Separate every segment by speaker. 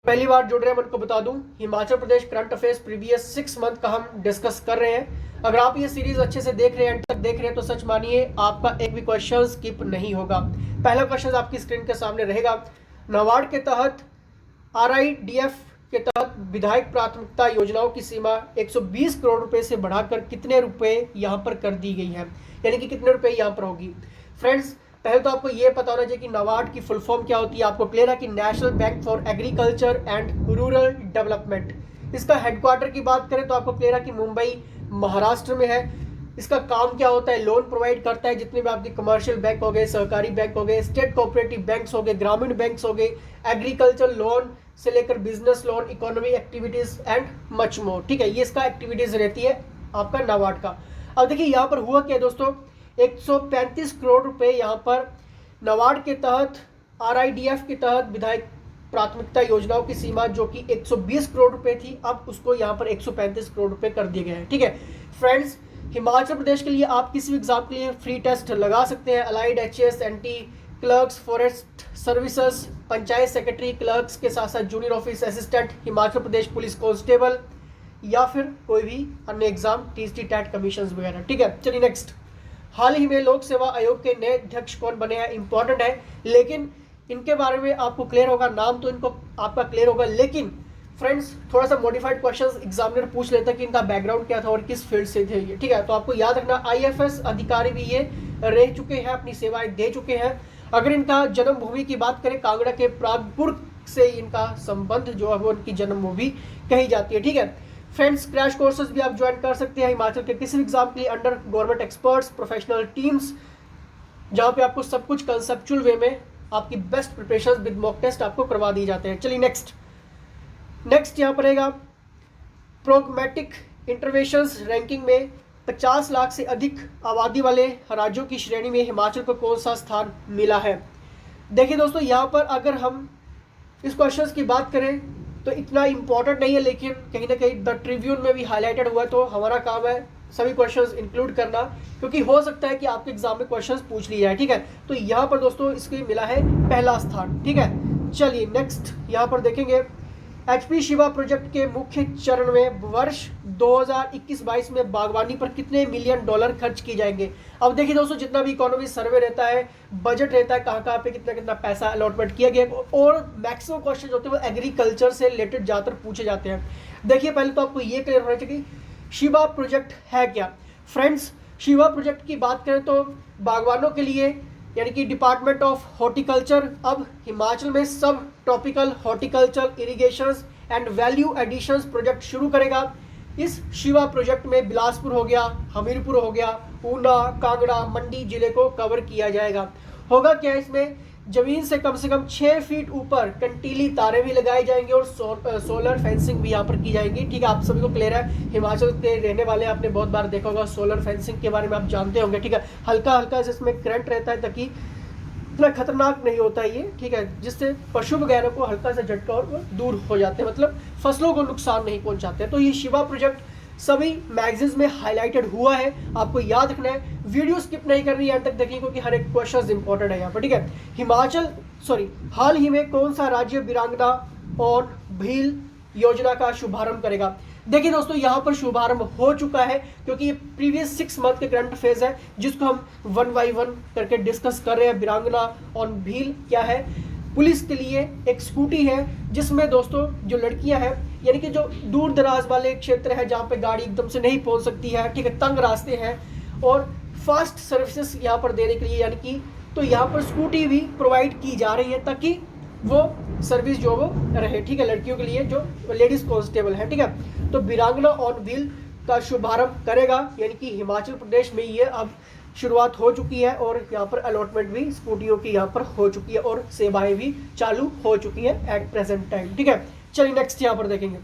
Speaker 1: पहली बार जुड़ रहे हैं, मैं उनको बता दूं, Himachal Pradesh current affairs previous 6 month का हम डिस्कस कर रहे हैं। अगर आप ये सीरीज अच्छे से देख रहे हैं, एंड तक देख रहे हैं, तो सच मानिए आपका एक भी क्वेश्चन स्किप नहीं होगा। पहला क्वेश्चन आपकी स्क्रीन के सामने रहेगा। नाबार्ड के तहत RIDF के तहत विधायक प्राथमिकता योजनाओं की सीमा 120 करोड़ रुपए से बढ़ाकर कितने रुपए यहाँ पर कर दी गई है, यानी कि कितने रुपए यहाँ पर होगी। फ्रेंड्स, पहले तो आपको ये पता होना चाहिए कि नाबार्ड की फुल फॉर्म क्या होती है। आपको क्लियर है कि national bank for agriculture and rural development. इसका हेडक्वार्टर की बात करें तो आपको क्लियर है कि मुंबई महाराष्ट्र में है। इसका काम क्या होता है, लोन प्रोवाइड करता है जितने भी आपके कमर्शियल बैंक हो गए, सहकारी बैंक हो गए, स्टेट कोऑपरेटिव बैंक्स हो गए, ग्रामीण बैंक्स हो गए, एग्रीकल्चर लोन से लेकर business loan, economy activities and much more. ठीक है, ये इसका एक्टिविटीज रहती है आपका नाबार्ड का। अब देखिए यहाँ पर हुआ क्या दोस्तों, 135 करोड़ रुपए यहाँ पर नाबार्ड के तहत RIDF के तहत विधायक प्राथमिकता योजनाओं की सीमा जो कि 120 करोड़ रुपए थी, अब उसको यहाँ पर 135 करोड़ रुपए कर दिए गए हैं। ठीक है फ्रेंड्स, हिमाचल प्रदेश के लिए आप किसी भी एग्जाम के लिए फ्री टेस्ट लगा सकते हैं। Allied HS NT clerks, forest services, panchayat secretary clerks के साथ साथ junior office assistant, Himachal Pradesh police constable, या फिर कोई भी अन्य एग्जाम, TST टेट कमीशन वगैरह। ठीक है, चलिए नेक्स्ट। हाल ही में लोक सेवा आयोग के नए अध्यक्ष कौन बने हैं, इंपॉर्टेंट है, लेकिन इनके बारे में आपको क्लियर होगा, नाम तो इनको आपका क्लियर होगा, लेकिन फ्रेंड्स थोड़ा सा मॉडिफाइड क्वेश्चंस एग्जामिनर पूछ लेता है कि इनका बैकग्राउंड क्या था और किस फील्ड से थे ये। ठीक है, तो आपको याद रखना IFS अधिकारी भी ये रह चुके हैं, अपनी सेवाएं दे चुके हैं। अगर इनका जन्मभूमि की बात करें, कांगड़ा के प्रागपुर से इनका संबंध जो है वो इनकी जन्मभूमि कही जाती है। ठीक है फ्रेंड्स, क्रैश कोर्सेज भी आप ज्वाइन कर सकते हैं हिमाचल के किसी भी एग्जाम के लिए under government experts professional teams, जहां पे आपको सब कुछ कंसेप्चुअल वे में आपकी best preparation with mock test आपको करवा दिए जाते हैं। चलिए नेक्स्ट यहाँ पर रहेगा प्रोग्मेटिक इंटरवेंशंस रैंकिंग में 50 लाख से अधिक आबादी वाले राज्यों की श्रेणी में हिमाचल को कौन सा स्थान मिला है। देखिए दोस्तों, यहाँ पर अगर हम इस क्वेश्चन की बात करें तो इतना इंपॉर्टेंट नहीं है, लेकिन कहीं ना कहीं द ट्रिब्यून में भी हाईलाइटेड हुआ है, तो हमारा काम है सभी क्वेश्चंस इंक्लूड करना, क्योंकि हो सकता है कि आपके एग्जाम में क्वेश्चंस पूछ लिए जाए। ठीक है, तो यहाँ पर दोस्तों इसके मिला है पहला स्थान। ठीक है, चलिए नेक्स्ट यहाँ पर देखेंगे। HP शिवा प्रोजेक्ट के मुख्य चरण में वर्ष 2021-22 में बागवानी पर कितने $1 मिलियन खर्च किए जाएंगे। अब देखिए दोस्तों, जितना भी इकोनॉमी सर्वे रहता है, बजट रहता है, कहाँ पे कितना कितना पैसा अलॉटमेंट किया गया, और मैक्सिमम क्वेश्चन होते हैं वो एग्रीकल्चर से रिलेटेड ज़्यादातर पूछे जाते हैं। देखिए पहले तो आपको ये क्लियर होना चाहिए कि शिवा प्रोजेक्ट है क्या। फ्रेंड्स, शिवा प्रोजेक्ट की बात करें तो बागवानों के लिए, यानी कि डिपार्टमेंट ऑफ हॉर्टिकल्चर अब हिमाचल में subtropical horticulture irrigation and value additions project शुरू करेगा। इस शिवा प्रोजेक्ट में बिलासपुर हो गया, हमीरपुर हो गया, ऊना, कांगड़ा, मंडी जिले को कवर किया जाएगा। होगा क्या, इसमें जमीन से कम 6 फीट ऊपर कंटीली तारे भी लगाए जाएंगे और सोलर फेंसिंग भी यहाँ पर की जाएगी। ठीक है, आप सभी को क्लियर है, हिमाचल के रहने वाले आपने बहुत बार देखा होगा, सोलर फेंसिंग के बारे में आप जानते होंगे। ठीक है, हल्का हल्का जिसमें करंट रहता है, ताकि इतना खतरनाक नहीं होता है ये। ठीक है, जिससे पशु वगैरह को हल्का सा झटका और दूर हो जाते हैं, मतलब फसलों को नुकसान नहीं पहुंचाते। तो ये शिवा प्रोजेक्ट सभी मैगजीन्स में हाईलाइटेड हुआ है, आपको याद रखना है, वीडियो स्किप नहीं करनी है, एंड तक देखिए क्योंकि हर एक क्वेश्चन इंपॉर्टेंट है यहाँ पर। ठीक है, हाल ही में कौन सा राज्य वीरांगना ऑन व्हील योजना का शुभारंभ करेगा। देखिए दोस्तों, यहाँ पर शुभारंभ हो चुका है, क्योंकि ये प्रीवियस 6 मंथ के करंट अफेयर्स है, जिसको हम 1 by 1 करके डिस्कस कर रहे हैं। वीरांगना ऑन व्हील क्या है, पुलिस के लिए एक स्कूटी है, जिसमें दोस्तों जो लड़कियां हैं, यानी कि जो दूर दराज वाले क्षेत्र है जहाँ पे गाड़ी एकदम से नहीं पहुँच सकती है, ठीक है, तंग रास्ते हैं, और फास्ट सर्विसेज यहाँ पर देने के लिए, यानी कि तो यहाँ पर स्कूटी भी प्रोवाइड की जा रही है, ताकि वो सर्विस जो वो रहे। ठीक है, लड़कियों के लिए जो लेडीज कांस्टेबल है। ठीक है, तो वीरांगना ऑन व्हील का शुभारंभ करेगा, यानी कि हिमाचल प्रदेश में ये अब शुरुआत हो चुकी है, और यहाँ पर अलॉटमेंट भी स्कूटियों की यहाँ पर हो चुकी है, और सेवाएं भी चालू हो चुकी है एट प्रेजेंट टाइम। ठीक है, चलिए नेक्स्ट यहाँ पर देखेंगे।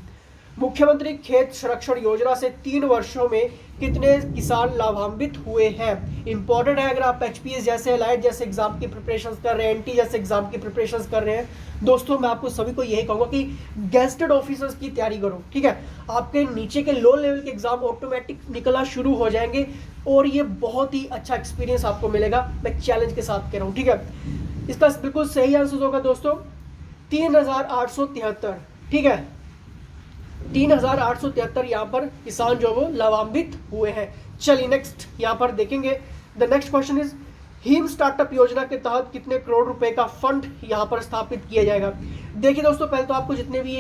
Speaker 1: मुख्यमंत्री खेत संरक्षण योजना से 3 वर्षों में कितने किसान लाभान्वित हुए हैं। इंपॉर्टेंट है, अगर आप HPS जैसे लाइट जैसे एग्जाम की प्रिपरेशन कर रहे हैं, NT जैसे एग्जाम की प्रिपरेशन कर रहे हैं, दोस्तों मैं आपको सभी को यही कहूँगा कि गेस्टेड ऑफिसर्स की तैयारी करो। ठीक है, आपके नीचे के लो लेवल के एग्जाम ऑटोमेटिक निकलना शुरू हो जाएंगे, और ये बहुत ही अच्छा एक्सपीरियंस आपको मिलेगा, मैं चैलेंज के साथ कह रहा हूँ। ठीक है, इसका बिल्कुल सही आंसर होगा दोस्तों 3873। ठीक है। 3,873 यहाँ पर किसान जो वो लाभान्वित हुए हैं। चलिए नेक्स्ट यहाँ पर देखेंगे। The next question is him startup योजना के तहत कितने करोड़ रुपए का फंड यहाँ पर स्थापित किया जाएगा। देखिए दोस्तों, पहले तो आपको जितने भी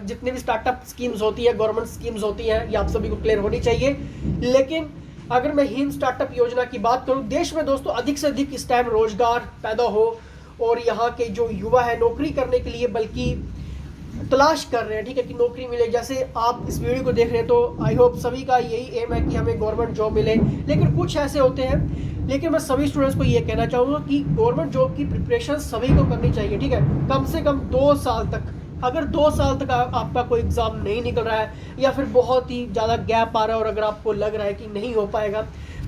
Speaker 1: जितने भी स्टार्टअप स्कीम्स होती है, गवर्नमेंट स्कीम्स होती हैं, ये आप सभी को क्लियर होनी चाहिए। लेकिन अगर मैं हिम स्टार्टअप योजना की बात करूं, देश में दोस्तों अधिक से अधिक इस टाइम रोजगार पैदा हो और यहाँ के जो युवा है नौकरी करने के लिए बल्कि तलाश कर रहे हैं, ठीक है, कि नौकरी मिले। जैसे आप इस वीडियो को देख रहे हैं तो आई होप सभी का यही एम है कि हमें गवर्नमेंट जॉब मिले, लेकिन कुछ ऐसे होते हैं। लेकिन मैं सभी स्टूडेंट्स को ये कहना चाहूँगा कि गवर्नमेंट जॉब की प्रिपरेशन सभी को करनी चाहिए, ठीक है, कम से कम 2 साल तक। अगर 2 साल तक आपका कोई एग्ज़ाम नहीं निकल रहा है या फिर बहुत ही ज़्यादा गैप आ रहा है और अगर आपको लग रहा है कि नहीं हो पाएगा,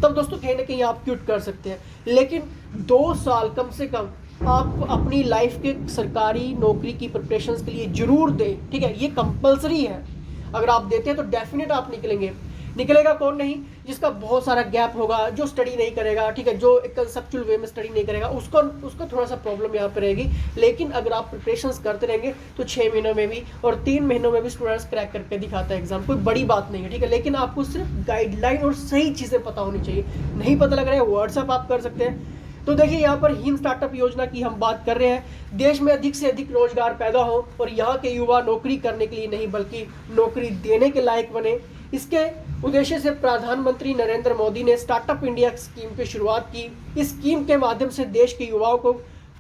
Speaker 1: तब दोस्तों कहीं ना कहीं आप क्विट कर सकते हैं। लेकिन 2 साल कम से कम आप अपनी लाइफ के सरकारी नौकरी की प्रिपरेशंस के लिए जरूर दें, ठीक है, ये कंपलसरी है। अगर आप देते हैं तो डेफिनेट आप निकलेंगे। निकलेगा कौन नहीं, जिसका बहुत सारा गैप होगा, जो स्टडी नहीं करेगा, ठीक है, जो एक कंसेप्चुअल वे में स्टडी नहीं करेगा, उसको थोड़ा सा प्रॉब्लम यहाँ पे रहेगी। लेकिन अगर आप प्रिपरेशंस करते रहेंगे तो 6 महीनों में भी और 3 महीनों में भी स्टूडेंट्स क्रैक करके दिखाता है एग्जाम, कोई बड़ी बात नहीं है, ठीक है। लेकिन आपको सिर्फ गाइडलाइन और सही चीज़ें पता होनी चाहिए। नहीं पता लग रहा है, व्हाट्सएप आप कर सकते हैं। तो देखिए यहाँ पर हिम स्टार्टअप योजना की हम बात कर रहे हैं। देश में अधिक से अधिक रोजगार पैदा हो और यहाँ के युवा नौकरी करने के लिए नहीं बल्कि नौकरी देने के लायक बने, इसके उद्देश्य से प्रधानमंत्री नरेंद्र मोदी ने स्टार्टअप इंडिया स्कीम की शुरुआत की। इस स्कीम के माध्यम से देश के युवाओं को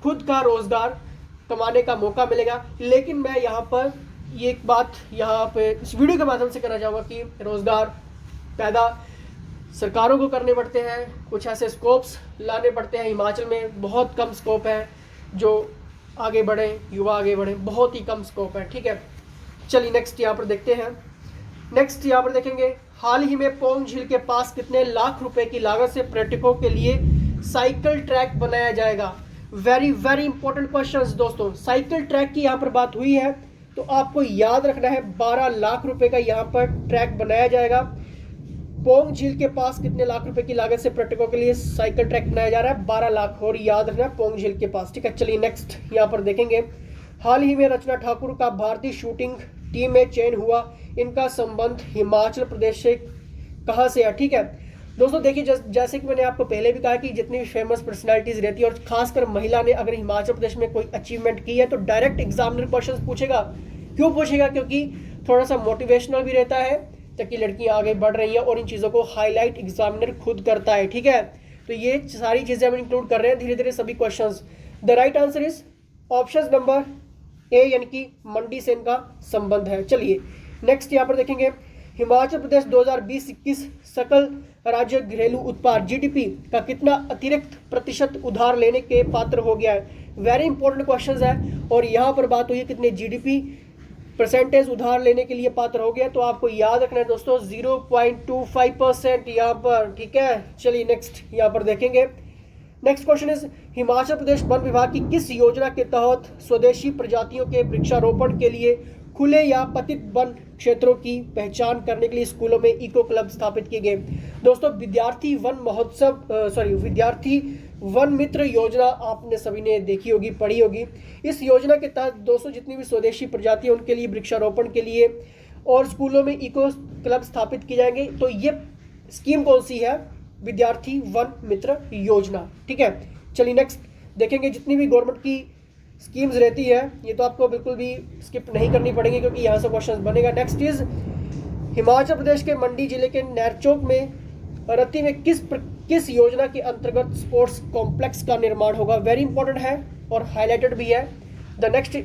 Speaker 1: खुद का रोजगार कमाने का मौका मिलेगा। लेकिन मैं यहाँ पर ये एक बात यहाँ पे इस वीडियो के माध्यम से करना चाहूँगा कि रोजगार पैदा सरकारों को करने पड़ते हैं, कुछ ऐसे स्कोप्स लाने पड़ते हैं। हिमाचल में बहुत कम स्कोप है जो आगे बढ़े, युवा आगे बढ़े, बहुत ही कम स्कोप है, ठीक है। चलिए नेक्स्ट यहाँ पर देखते हैं। नेक्स्ट यहाँ पर देखेंगे, हाल ही में पोंग झील के पास कितने लाख रुपए की लागत से पर्यटकों के लिए साइकिल ट्रैक बनाया जाएगा। वेरी वेरी इंपॉर्टेंट क्वेश्चन दोस्तों। साइकिल ट्रैक की यहाँ पर बात हुई है तो आपको याद रखना है 12 लाख रुपए का यहाँ पर ट्रैक बनाया जाएगा। पोंग झील के पास कितने लाख रुपए की लागत से पर्यटकों के लिए साइकिल ट्रैक बनाया जा रहा है, 12 लाख, और याद रखना पोंग झील के पास, ठीक है। चलिए नेक्स्ट यहाँ पर देखेंगे, हाल ही में रचना ठाकुर का भारतीय शूटिंग टीम में चयन हुआ, इनका संबंध हिमाचल प्रदेश से कहाँ से है, ठीक है। दोस्तों देखिए, जैसे कि मैंने आपको पहले भी कहा कि जितनी भी फेमस पर्सनालिटीज रहती है और खासकर महिला ने अगर हिमाचल प्रदेश में कोई अचीवमेंट की है तो डायरेक्ट एग्जामिनर क्वेश्चन पूछेगा। क्यों पूछेगा? क्योंकि थोड़ा सा मोटिवेशनल भी रहता है ताकि लड़कियां आगे बढ़ रही हैं और इन चीज़ों को हाईलाइट एग्जामिनर खुद करता है, ठीक है। तो ये सारी चीज़ें हम इंक्लूड कर रहे हैं धीरे धीरे सभी questions. The right answer is option number A, यानी कि मंडी से इनका संबंध है। चलिए नेक्स्ट यहाँ पर देखेंगे, हिमाचल प्रदेश 2020-21 सकल राज्य घरेलू उत्पाद जीडीपी का कितना अतिरिक्त प्रतिशत उधार लेने के पात्र हो गया है। वेरी इंपॉर्टेंट क्वेश्चन है और यहाँ पर बात हुई है कितने जीडीपी परसेंटेज उधार लेने के लिए पात्र हो गया, तो आपको याद रखना है दोस्तों 0.25% यहाँ पर, ठीक है। चलिए नेक्स्ट यहाँ पर देखेंगे। Next question is, Himachal Pradesh one विभाग की किस योजना के तहत स्वदेशी प्रजातियों के वृक्षारोपण के लिए खुले या पतित वन क्षेत्रों की पहचान करने के लिए स्कूलों में इको क्लब स्थापित किए गए। दोस्तों विद्यार्थी वन मित्र योजना आपने सभी ने देखी होगी, पढ़ी होगी। इस योजना के तहत दोस्तों जितनी भी स्वदेशी प्रजातियां उनके लिए वृक्षारोपण के लिए और स्कूलों में इको क्लब स्थापित किए जाएंगे। तो ये स्कीम कौन सी है? विद्यार्थी वन मित्र योजना, ठीक है। चलिए नेक्स्ट देखेंगे, जितनी भी गवर्नमेंट की स्कीम्स रहती है ये तो आपको बिल्कुल भी स्किप नहीं करनी पड़ेगी क्योंकि यहाँ से क्वेश्चन बनेगा। नेक्स्ट इज, हिमाचल प्रदेश के मंडी जिले के नैरचौक में रत्ती में किस योजना के अंतर्गत स्पोर्ट्स कॉम्प्लेक्स का निर्माण होगा। वेरी इंपॉर्टेंट है और हाईलाइटेड भी है। द नेक्स्ट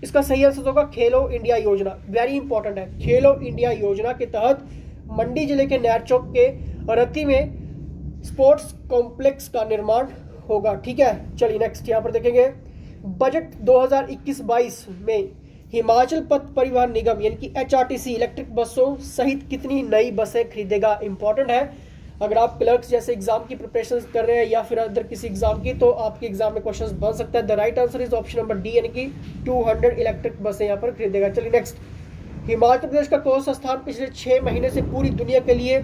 Speaker 1: इसका सही आंसर होगा खेलो इंडिया योजना। वेरी इंपॉर्टेंट है, खेलो इंडिया योजना के तहत मंडी जिले के नैरचौक के रत्ती में स्पोर्ट्स कॉम्प्लेक्स का निर्माण होगा, ठीक है। चलिए नेक्स्ट यहाँ पर देखेंगे, बजट 2021-22 में हिमाचल पथ परिवहन निगम यानी कि एचआरटीसी इलेक्ट्रिक बसों सहित कितनी नई बसें खरीदेगा। इंपॉर्टेंट है, अगर आप क्लर्क्स जैसे एग्जाम की प्रिपरेशन कर रहे हैं या फिर अदर किसी एग्जाम की तो आपके एग्जाम में क्वेश्चन बन सकता है। The right answer is option number D, यानी कि 200 इलेक्ट्रिक बसें यहाँ पर खरीदेगा। चलिए नेक्स्ट, हिमाचल प्रदेश का कौन सा स्थान पिछले 6 महीने से पूरी दुनिया के लिए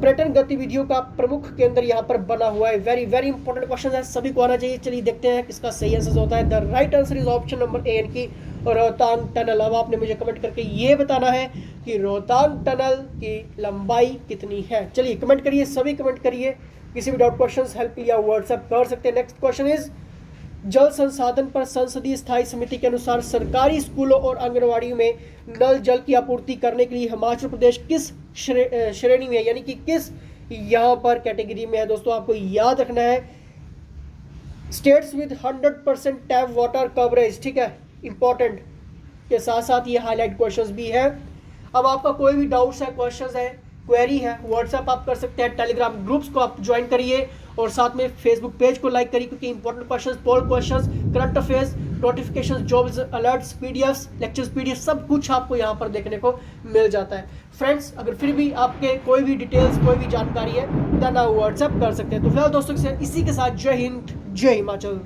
Speaker 1: पर्यटन गतिविधियों का प्रमुख केंद्र यहाँ पर बना हुआ है। वेरी वेरी इंपॉर्टेंट क्वेश्चन है, सभी को आना चाहिए। चलिए देखते हैं किसका सही आंसर होता है। The right answer is option number A की रोहतांग टनल। अब आपने मुझे कमेंट करके ये बताना है कि रोहतांग टनल की लंबाई कितनी है। चलिए कमेंट करिए, सभी कमेंट करिए। किसी भी डाउट क्वेश्चन हेल्प के लिए व्हाट्सएप कर सकते हैं। नेक्स्ट क्वेश्चन इज जल संसाधन पर संसदीय स्थायी समिति के अनुसार सरकारी स्कूलों और आंगनवाड़ियों में नल जल की आपूर्ति करने के लिए हिमाचल प्रदेश किस श्रेणी में है, यानी कि किस यहाँ पर कैटेगरी में है। दोस्तों आपको याद रखना है states with 100% tap water coverage, ठीक है, इंपॉर्टेंट के साथ साथ ये हाईलाइट क्वेश्चंस भी है। अब आपका कोई भी डाउट्स है, क्वेश्चंस है, क्वेरी है, व्हाट्सएप आप कर सकते हैं। टेलीग्राम ग्रुप्स को आप ज्वाइन करिए और साथ में फेसबुक पेज को लाइक करिए, क्योंकि important questions, poll questions, current affairs, notifications, jobs alerts, PDFs, lectures PDF सब कुछ आपको यहाँ पर देखने को मिल जाता है। फ्रेंड्स अगर फिर भी आपके कोई भी डिटेल्स, कोई भी जानकारी है देन आप व्हाट्सएप कर सकते हैं। तो फिलहाल दोस्तों इसी के साथ जय हिंद, जय हिमाचल।